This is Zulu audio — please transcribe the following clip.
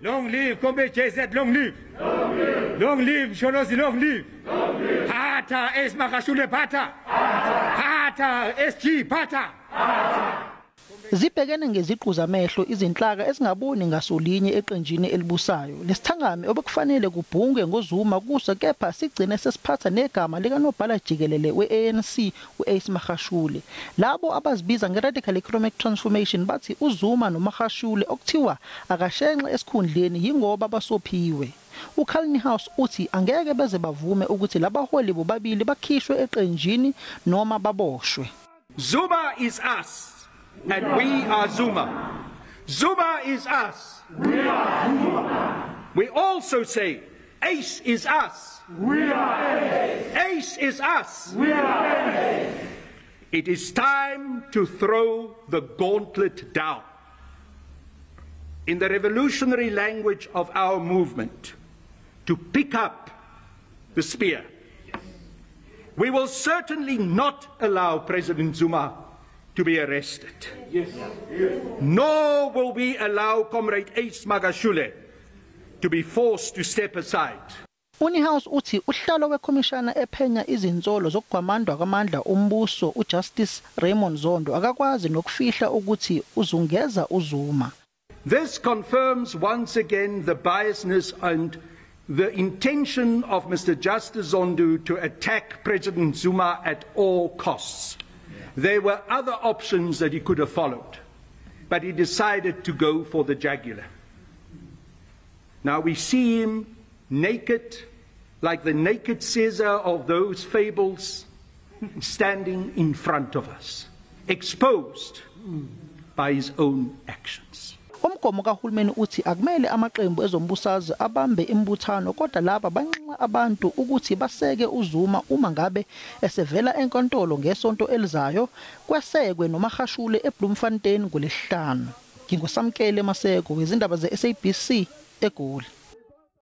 Long live Comrade JZ, long live. Long live Sholozi, long live. Pata es Magashule pata. Pata SG pata. Zibhekene ngeziqu zamehlo izinhlaka ezingaboni ngaso linye eqenjini elibusayo. Lesithangami obekufanele kubhungwe ngoZuma kuso kepha sigcine sesiphatha negama likanobhala jikelele weANC uAce Magashule. Labo abazibiza ngeRadical Economic Transformation bathi uZuma noMagashule okuthiwa akashenxe esikhundleni yingoba basophiwe. uKhalni House uthi angeke beze bavume ukuthi labaholi bobabili bakhishwe eqenjini noma baboshwe. Zuma is us. And we are Zuma. Zuma is us. We are Zuma. We also say, Ace is us. We are Ace. Ace is us. We are Ace. It is time to throw the gauntlet down. In the revolutionary language of our movement, to pick up the spear. We will certainly not allow President Zuma to be arrested. Yes. Nor will we allow Comrade Ace Magashule to be forced to step aside. House uthi uhlalo wekhomishana ephenya izinsolo zokugwamandwa kwamandla ombuso uJustice Raymond Zondo akakwazi nokufihla ukuthi uzungeza uZuma. This confirms once again the biasness and the intention of Mr. Justice Zondo to attack President Zuma at all costs. There were other options that he could have followed, but he decided to go for the jugular. Now we see him naked, like the naked Caesar of those fables, standing in front of us, exposed by his own actions. Umgomo kahulumeni uthi akumele amaqembu ezombusazo abambe imbuthano kodwa laba banxenxa abantu ukuthi baseke uZuma uma ngabe esevela enkantolo ngesonto elizayo kwesekwe noMagashule eBloemfontein ngolesihlanu. Ngingosamkele Maseko wezindaba zeSABC eGoli.